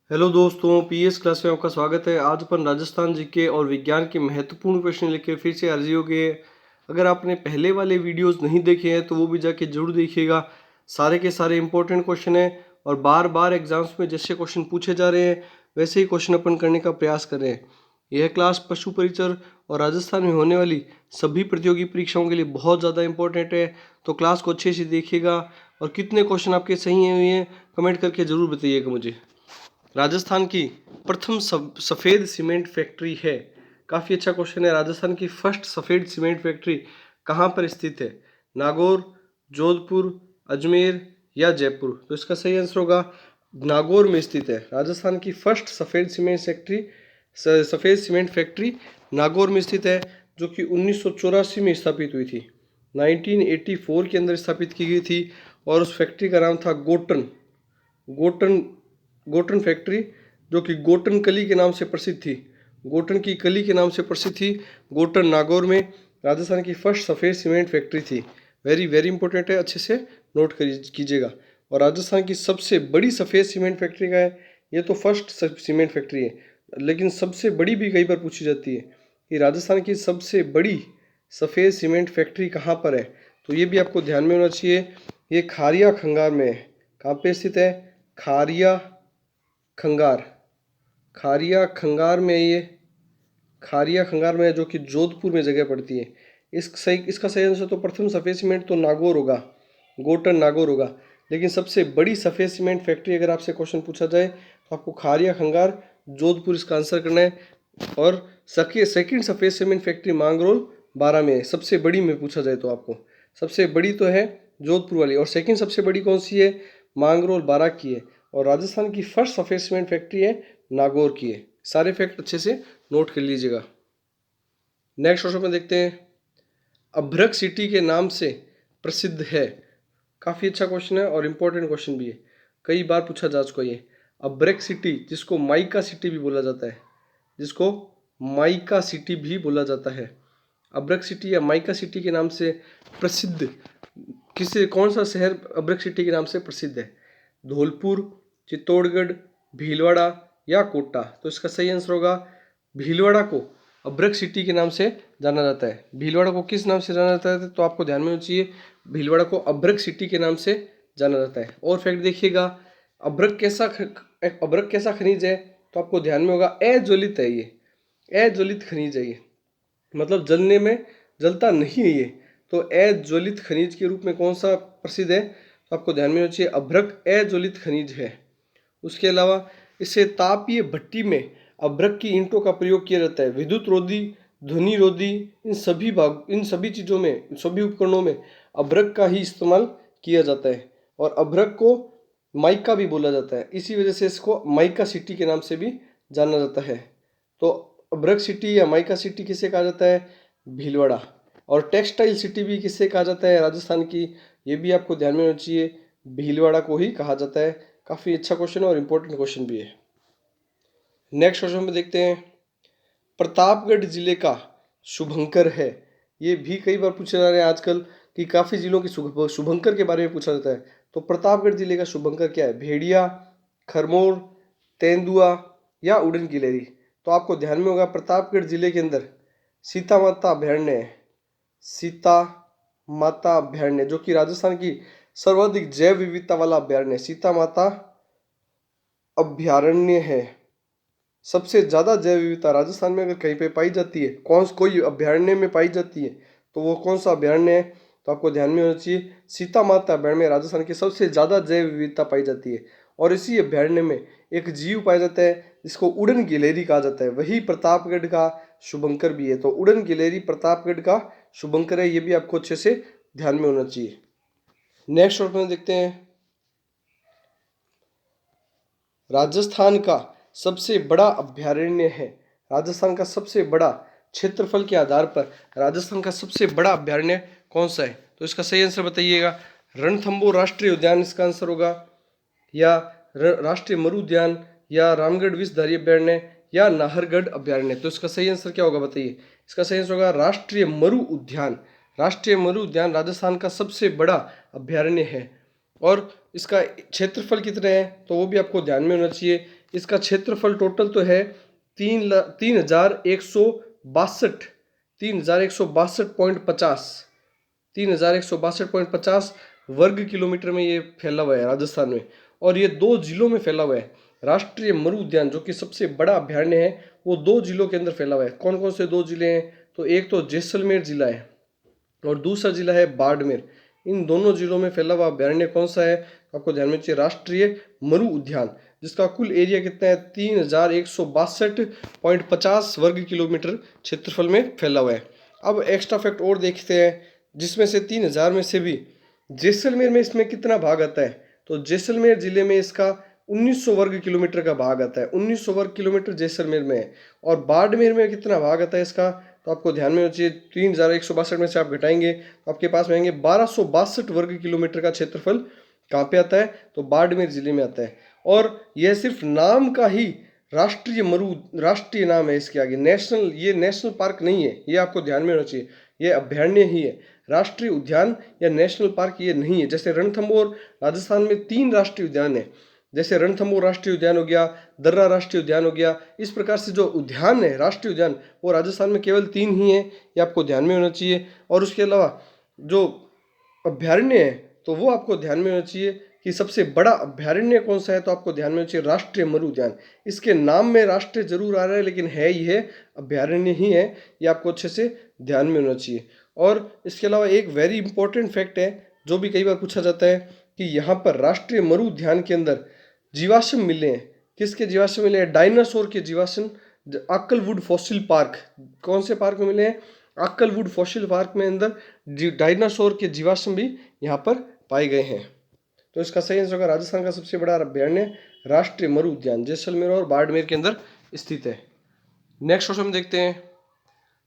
Hello दोस्तों, PS class में आपका स्वागत है। आज अपन राजस्थान जीके और विज्ञान के महत्वपूर्ण प्रश्न लेके फिर से हाजिर हो गए। अगर आपने पहले वाले वीडियोस नहीं देखे हैं तो वो भी जाके जरूर देखिएगा। सारे के सारे इंपॉर्टेंट क्वेश्चन हैं और बार बार एग्जाम्स में जैसे क्वेश्चन पूछे जा रहे हैं वैसे ही क्वेश्चन अपन करने का प्रयास कर रहे हैं। यह क्लास पशु परिचर और राजस्थान में होने वाली सभी प्रतियोगी परीक्षाओं के लिए बहुत ज़्यादा इंपॉर्टेंट है, तो क्लास को अच्छे से देखिएगा। और कितने क्वेश्चन आपके सही हुए हैं कमेंट करके ज़रूर बताइएगा मुझे। राजस्थान की प्रथम सफ़ेद सीमेंट फैक्ट्री है। काफ़ी अच्छा क्वेश्चन है। राजस्थान की फर्स्ट सफ़ेद सीमेंट फैक्ट्री कहाँ पर स्थित है? नागौर, जोधपुर, अजमेर या जयपुर? तो इसका सही आंसर होगा नागौर में स्थित है। राजस्थान की फर्स्ट सफ़ेद सीमेंट फैक्ट्री नागौर में स्थित है, जो कि 1984 में स्थापित हुई थी। 1984 के अंदर स्थापित की गई थी और उस फैक्ट्री का नाम था गोटन गोटन गोटन फैक्ट्री, जो कि गोटन कली के नाम से प्रसिद्ध थी। गोटन की कली के नाम से प्रसिद्ध थी। गोटन नागौर में राजस्थान की फर्स्ट सफ़ेद सीमेंट फैक्ट्री थी। वेरी वेरी इंपॉर्टेंट है, अच्छे से नोट कीजिएगा। और राजस्थान की सबसे बड़ी सफ़ेद सीमेंट फैक्ट्री का है। ये तो फर्स्ट सीमेंट फैक्ट्री है, लेकिन सबसे बड़ी भी कई बार पूछी जाती है कि राजस्थान की सबसे बड़ी सफ़ेद सीमेंट फैक्ट्री कहाँ पर है। तो ये भी आपको ध्यान में होना चाहिए। ये खारिया खंगार में है। कहाँ पे स्थित है? खारिया खंगार। खारिया खंगार में ये खारिया खंगार में है, जो कि जोधपुर में जगह पड़ती है। इसका सही आंसर तो प्रथम सफ़ेद सीमेंट तो नागौर होगा, गोटन नागौर होगा। लेकिन सबसे बड़ी सफ़ेद सीमेंट फैक्ट्री अगर आपसे क्वेश्चन पूछा जाए तो आपको खारिया खंगार जोधपुर इसका आंसर करना है। और सेकंड सफ़ेद सीमेंट फैक्ट्री मांगरोल 12 में है। सबसे बड़ी में पूछा जाए तो आपको सबसे बड़ी तो है जोधपुर वाली, और सेकंड सबसे बड़ी कौन सी है? मांगरोल 12 की है। और राजस्थान की फर्स्ट सफ़ेद सीमेंट फैक्ट्री है नागौर की है। सारे फैक्ट अच्छे से नोट कर लीजिएगा। नेक्स्ट क्वेश्चन में देखते हैं। अभ्रक सिटी के नाम से प्रसिद्ध है। काफ़ी अच्छा क्वेश्चन है और इम्पोर्टेंट क्वेश्चन भी है, कई बार पूछा जा चुका है ये। अभ्रक सिटी, जिसको माइका सिटी भी बोला जाता है, जिसको माइका सिटी भी बोला जाता है। अभ्रक सिटी या माइका सिटी के नाम से प्रसिद्ध कौन सा शहर अभ्रक सिटी के नाम से प्रसिद्ध है? धौलपुर, चित्तौड़गढ़, भीलवाड़ा या कोटा? तो इसका सही आंसर होगा भीलवाड़ा को अभ्रक सिटी के नाम से जाना जाता है। भीलवाड़ा को किस नाम से जाना जाता है? तो आपको ध्यान में होना चाहिए, भीलवाड़ा को अभ्रक सिटी के नाम से जाना जाता है। और फैक्ट देखिएगा, अभ्रक कैसा खनिज है? तो आपको ध्यान में होगा अज्वलित है ये। अज्वलित खनिज है ये, मतलब जलने में जलता नहीं है ये। तो अज्वलित खनिज के रूप में कौन सा प्रसिद्ध है? तो आपको ध्यान में होना चाहिए अभ्रक अज्वलित खनिज है। उसके अलावा इसे तापीय भट्टी में अभ्रक की ईंटों का प्रयोग किया जाता है। विद्युत रोधी, ध्वनि रोधी, इन सभी चीज़ों में, सभी उपकरणों में अभ्रक का ही इस्तेमाल किया जाता है। और अभ्रक को माइका भी बोला जाता है, इसी वजह से इसको माइका सिटी के नाम से भी जाना जाता है। तो अभ्रक सिटी या माइका सिटी किसे कहा जाता है? भीलवाड़ा। और टेक्सटाइल सिटी भी किससे कहा जाता है राजस्थान की? ये भी आपको ध्यान में होना चाहिए, भीलवाड़ा को ही कहा जाता है। काफ़ी अच्छा क्वेश्चन है और इम्पोर्टेंट क्वेश्चन भी है। नेक्स्ट क्वेश्चन में देखते हैं। प्रतापगढ़ जिले का शुभंकर है। ये भी कई बार पूछे जा रहे हैं आजकल कि काफ़ी जिलों की शुभंकर के बारे में पूछा जाता है। तो प्रतापगढ़ जिले का शुभंकर क्या है? भेड़िया, खरमोर, तेंदुआ या उड़न गिलेरी? तो आपको ध्यान में होगा प्रतापगढ़ जिले के अंदर सीता माता अभ्यारण्य है। सीता माता अभ्यारण्य, जो कि राजस्थान की सर्वाधिक जैव विविधता वाला अभ्यारण्य, सीता माता अभ्यारण्य है। सबसे ज़्यादा जैव विविधता राजस्थान में अगर कहीं पे पाई जाती है, कोई अभ्यारण्य में पाई जाती है, तो वो कौन सा अभ्यारण्य है? तो आपको ध्यान में होना चाहिए सीता माता अभ्यारण्य में राजस्थान की सबसे ज़्यादा जैव विविधता पाई जाती है। और इसी अभ्यारण्य में एक जीव पाया जाता है जिसको उड़न गिलेरी कहा जाता है, वही प्रतापगढ़ का शुभंकर भी है। तो उड़न गिलेरी प्रतापगढ़ का शुभंकर है, ये भी आपको अच्छे से ध्यान में होना चाहिए। नेक्स्ट क्वेश्चन देखते हैं। राजस्थान का सबसे बड़ा अभ्यारण्य है। राजस्थान का सबसे बड़ा, क्षेत्रफल के आधार पर राजस्थान का सबसे बड़ा अभ्यारण्य कौन सा है? तो इसका सही आंसर बताइएगा। रणथंबोर राष्ट्रीय उद्यान इसका आंसर होगा, या राष्ट्रीय मरु उद्यान, या रामगढ़ विषधारी अभ्यारण्य, या नाहरगढ़ अभ्यारण्य? तो इसका सही आंसर क्या होगा बताइए। इसका सही आंसर होगा राष्ट्रीय मरु उद्यान। राष्ट्रीय मरु उद्यान राजस्थान का सबसे बड़ा अभ्यारण्य है। और इसका क्षेत्रफल कितना है तो वो भी आपको ध्यान में होना चाहिए। इसका क्षेत्रफल टोटल तो है 3,162 3,162.50 3,162.50 वर्ग किलोमीटर में ये फैला हुआ है राजस्थान में। और ये 2 जिलों में फैला हुआ है। राष्ट्रीय मरु उद्यान जो कि सबसे बड़ा अभ्यारण्य है वो 2 जिलों के अंदर फैला हुआ है। कौन कौन से 2 जिले हैं? तो एक तो जैसलमेर जिला है और दूसरा जिला है बाड़मेर। इन दोनों जिलों में फैला हुआ अभ्यारण्य कौन सा है? आपको ध्यान में चाहिए राष्ट्रीय मरु उद्यान, जिसका कुल एरिया कितना है? 3,162.50 वर्ग किलोमीटर क्षेत्रफल में फैला हुआ है। अब एक्स्ट्रा फैक्ट और देखते हैं, जिसमें से 3,000 में से भी जैसलमेर में इसमें कितना भाग आता है? तो जैसलमेर जिले में इसका 1900 वर्ग किलोमीटर का भाग आता है। 1900 वर्ग किलोमीटर जैसलमेर में है। और बाड़मेर में कितना भाग आता है इसका? तो आपको ध्यान में होना चाहिए 3,162 में से आप घटाएंगे तो आपके पास में आएंगे 1,262 वर्ग किलोमीटर का क्षेत्रफल। कहाँ पे आता है? तो बाड़मेर जिले में आता है। और यह सिर्फ नाम का ही राष्ट्रीय नाम है। इसके आगे नेशनल, ये नेशनल पार्क नहीं है, ये आपको ध्यान में होना चाहिए। ये अभ्यारण्य ही है, राष्ट्रीय उद्यान या नेशनल पार्क ये नहीं है। जैसे रणथंभौर राजस्थान में 3 राष्ट्रीय उद्यान है, जैसे रणथंभौर राष्ट्रीय उद्यान हो गया, दर्रा राष्ट्रीय उद्यान हो गया। इस प्रकार से जो उद्यान है राष्ट्रीय उद्यान वो राजस्थान में केवल 3 ही है, ये आपको ध्यान में होना चाहिए। और उसके अलावा जो अभ्यारण्य है तो वो आपको ध्यान में होना चाहिए कि सबसे बड़ा अभ्यारण्य कौन सा है? तो आपको ध्यान में होना चाहिए राष्ट्रीय मरु उद्यान। इसके नाम में राष्ट्रीय जरूर आ रहा है लेकिन है ही है अभ्यारण्य ही है, ये आपको अच्छे से ध्यान में होना चाहिए। और इसके अलावा एक वेरी इंपॉर्टेंट फैक्ट है जो भी कई बार पूछा जाता है कि यहाँ पर राष्ट्रीय मरु उद्यान के अंदर जीवाश्म मिले हैं। किसके जीवाश्म मिले हैं? डायनासोर के जीवाश्म। अक्कलवुड फॉसिल पार्क, कौन से पार्क में मिले हैं? अक्कलवुड फॉसिल पार्क में अंदर डायनासोर के जीवाश्म भी यहाँ पर पाए गए हैं। तो इसका सही आंसर होगा राजस्थान का सबसे बड़ा अभ्यारण्य राष्ट्रीय मरु उद्यान जैसलमेर और बाड़मेर के अंदर स्थित है। नेक्स्ट क्वेश्चन देखते हैं,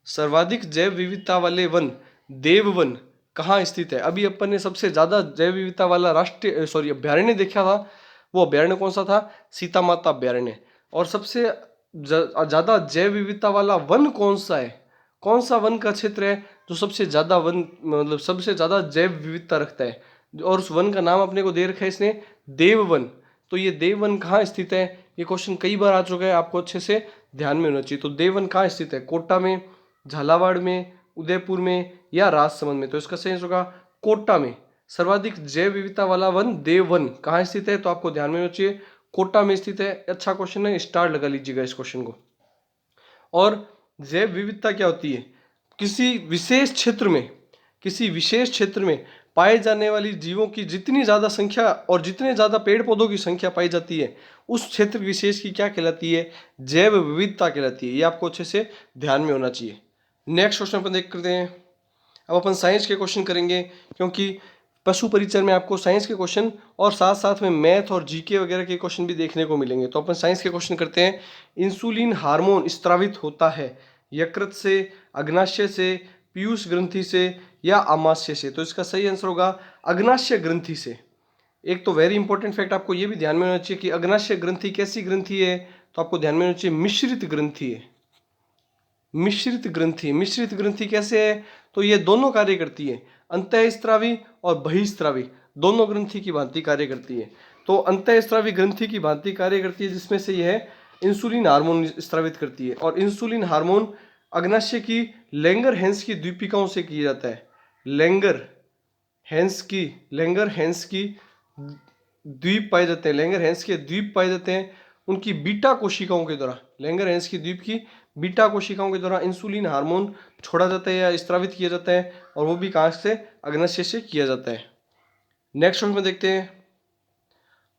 सर्वाधिक जैव विविधता वाले वन देववन कहाँ स्थित है? अभी अपन ने सबसे ज्यादा जैव विविधता वाला अभ्यारण्य देखा था, वो अभ्यारण्य कौन सा था? सीता माता अभ्यारण्य। और सबसे ज्यादा जैव विविधता वाला वन कौन सा है? कौन सा वन का क्षेत्र है जो सबसे ज्यादा वन मतलब सबसे ज्यादा जैव विविधता रखता है? और उस वन का नाम अपने को दे रखा है इसने देववन। तो ये देववन कहाँ स्थित है? ये क्वेश्चन कई बार आ चुका है, आपको अच्छे से ध्यान में होना चाहिए। तो देववन कहाँ स्थित है? कोटा में, झालावाड़ में, उदयपुर में या राजसमंद में? तो इसका सही होगा कोटा में। सर्वाधिक जैव विविधता वाला वन देववन कहाँ स्थित है? तो आपको ध्यान में होना चाहिए कोटा में स्थित है। अच्छा क्वेश्चन है, स्टार लगा लीजिएगा इस क्वेश्चन को। और जैव विविधता क्या होती है? किसी विशेष क्षेत्र में पाए जाने वाली जीवों की जितनी ज्यादा संख्या और जितने ज्यादा पेड़ पौधों की संख्या पाई जाती है उस क्षेत्र विशेष की क्या कहलाती है? जैव विविधता कहलाती है। ये आपको अच्छे से ध्यान में होना चाहिए। नेक्स्ट क्वेश्चन अपन देख करते हैं। अब अपन साइंस के क्वेश्चन करेंगे, क्योंकि पशु परिचय में आपको साइंस के क्वेश्चन और साथ साथ में मैथ और जीके वगैरह के क्वेश्चन भी देखने को मिलेंगे। तो अपन साइंस के क्वेश्चन करते हैं। इंसुलिन हार्मोन स्त्रावित होता है यकृत से, अग्नाशय से, पीयूष ग्रंथि से या आमाशय से? तो इसका सही आंसर होगा अग्नाशय ग्रंथि से। एक तो वेरी इंपॉर्टेंट फैक्ट आपको ये भी ध्यान में होना चाहिए कि अग्नाशय ग्रंथि कैसी ग्रंथि है? तो आपको ध्यान में होना चाहिए मिश्रित ग्रंथि है। मिश्रित ग्रंथि कैसे है? तो ये दोनों कार्य करती है, अंतःस्त्रावी और बहिस्त्रावी दोनों ग्रंथि की भांति कार्य करती है। तो अंतःस्त्रावी ग्रंथि की भांति कार्य करती है जिसमें से यह इंसुलिन हार्मोन स्त्रावित करती है। और इंसुलिन हार्मोन अग्नाशय की लैंगर-हैंस की द्वीपिकाओं से किया जाता है। लैंगर-हैंस की द्वीप पाए जाते हैं, लैंगर-हैंस के द्वीप पाए जाते हैं उनकी बीटा कोशिकाओं के द्वारा। लैंगर-हैंस की द्वीप की बीटा कोशिकाओं के द्वारा इंसुलिन हार्मोन छोड़ा जाता है या स्त्रावित किया जाता है, और वो भी कहाँ से? अग्नाशय से किया जाता है। नेक्स्ट क्वेश्चन में देखते हैं,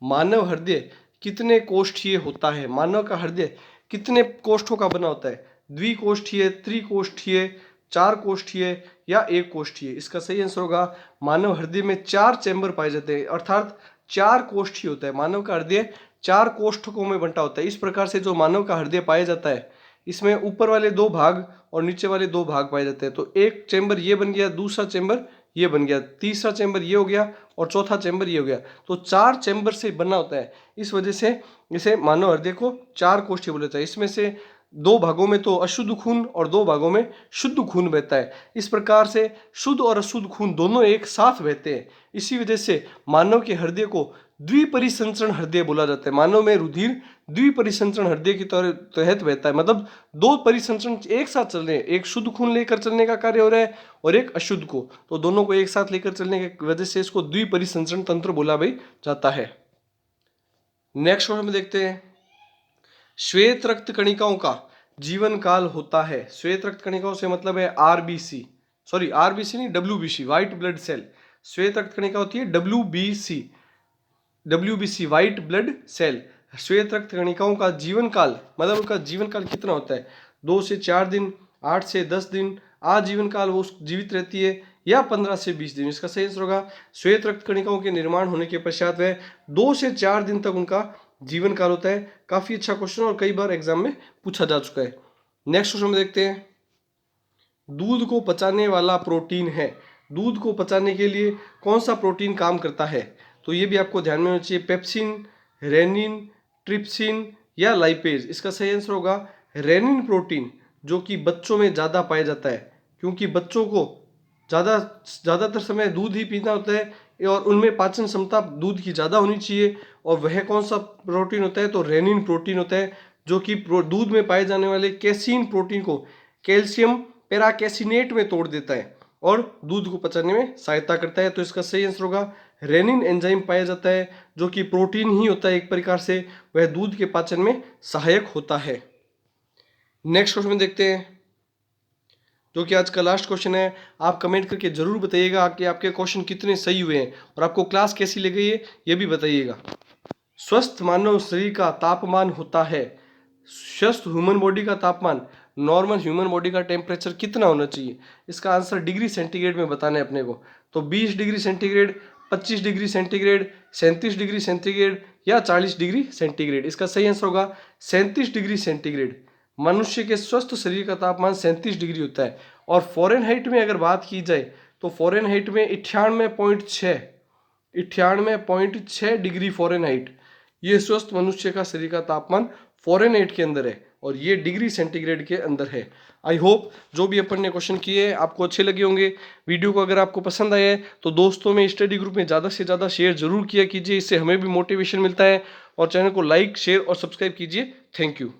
मानव हृदय कितने कोष्ठीय होता है? मानव का हृदय कितने कोष्ठों का बना होता है? द्विकोष्ठीय, त्रिकोष्ठीय, 4 कोष्ठीय या 1 कोष्ठीय? इसका सही आंसर होगा मानव हृदय में 4 चैम्बर पाए जाते हैं, अर्थात 4 कोष्ठीय होता है। मानव का हृदय 4 कोष्ठकों में बंटा होता है। इस प्रकार से जो मानव का हृदय पाया जाता है इसमें ऊपर वाले 2 भाग और नीचे वाले 2 भाग पाए जाते हैं। तो एक चैम्बर ये बन गया, दूसरा चैम्बर ये बन गया, तीसरा चैम्बर ये हो गया और चौथा चैम्बर ये हो गया। तो 4 चैम्बर से बना होता है। इस वजह से इसे मानव हृदय को 4 कोष्ठीय बोला जाता है। इसमें से 2 भागों में तो अशुद्ध खून और 2 भागों में शुद्ध खून बहता है। इस प्रकार से शुद्ध और अशुद्ध खून दोनों एक साथ बहते हैं। इसी वजह से मानव के हृदय को द्विपरिसंचरण हृदय बोला जाता है। मानव में रुधिर द्विपरिसंचरण हृदय की तहत बहता है, मतलब दो परिसंचरण एक साथ चल रहे हैं, एक शुद्ध खून लेकर चलने का कार्य हो रहा है और एक अशुद्ध को, तो दोनों को एक साथ लेकर चलने की वजह से इसको द्विपरिसंचरण तंत्र बोला भी जाता है। नेक्स्ट क्वेश्चन में देखते हैं, श्वेत रक्त कणिकाओं का जीवन काल होता है। श्वेत रक्त कणिकाओं से मतलब है आरबीसी, सॉरी आरबीसी नहीं, डब्ल्यूबीसी, व्हाइट ब्लड सेल। श्वेत रक्त कणिका होती है WBC, WBC white blood cell. श्वेत रक्त कणिकाओं का जीवन काल मतलब उनका जीवन काल कितना होता है, 2 से 4 दिन, 8 से 10 दिन, आजीवन काल वो जीवित रहती है, या 15 से 20 दिन। इसका सही आंसर होगा श्वेत रक्त कणिकाओं के निर्माण होने के पश्चात वह 2 से 4 दिन तक उनका जीवन काल होता है। काफी अच्छा क्वेश्चन और कई बार एग्जाम में पूछा जा चुका है। नेक्स्ट क्वेश्चन में देखते हैं, दूध को पचाने वाला प्रोटीन है। दूध को पचाने के लिए कौन सा प्रोटीन काम करता है, तो ये भी आपको ध्यान में होना चाहिए, पेप्सिन, रेनिन, ट्रिप्सिन या लाइपेज। इसका सही आंसर होगा रेनिन प्रोटीन, जो कि बच्चों में ज़्यादा पाया जाता है, क्योंकि बच्चों को ज़्यादातर समय दूध ही पीना होता है और उनमें पाचन क्षमता दूध की ज़्यादा होनी चाहिए। और वह कौन सा प्रोटीन होता है, तो रेनिन प्रोटीन होता है, जो कि दूध में पाए जाने वाले कैसीन प्रोटीन को कैल्शियम पेराकैसिनेट में तोड़ देता है और दूध को पचाने में सहायता करता है। तो इसका सही आंसर होगा रेनिन एंजाइम पाया जाता है, जो कि प्रोटीन ही होता है एक प्रकार से, वह दूध के पाचन में सहायक होता है। नेक्स्ट क्वेश्चन में देखते हैं, जो कि आज का लास्ट क्वेश्चन है। आप कमेंट करके जरूर बताइएगा कि आपके क्वेश्चन कितने सही हुए हैं और आपको क्लास कैसी लग गई है, ये भी बताइएगा। स्वस्थ मानव शरीर का तापमान होता है, स्वस्थ ह्यूमन बॉडी का तापमान, नॉर्मल ह्यूमन बॉडी का टेम्परेचर कितना होना चाहिए। इसका आंसर डिग्री सेंटीग्रेड में बताना है अपने को। तो 20 degree centigrade, 25 degree centigrade, 37 degree centigrade या 40 डिग्री सेंटीग्रेड। इसका सही आंसर होगा 37 डिग्री सेंटीग्रेड। मनुष्य के स्वस्थ शरीर का तापमान 37 डिग्री होता है। और फॉरेनहाइट में अगर बात की जाए तो फॉरेनहाइट में 98.6 डिग्री फॉरेनहाइट, ये स्वस्थ मनुष्य का शरीर का तापमान फॉरेनहाइट के अंदर है और ये डिग्री सेंटीग्रेड के अंदर है। आई होप जो भी अपन ने क्वेश्चन किए आपको अच्छे लगे होंगे। वीडियो को अगर आपको पसंद आया है तो दोस्तों में स्टडी ग्रुप में ज़्यादा से ज़्यादा शेयर जरूर किया कीजिए, इससे हमें भी मोटिवेशन मिलता है। और चैनल को लाइक, शेयर और सब्सक्राइब कीजिए। Thank you.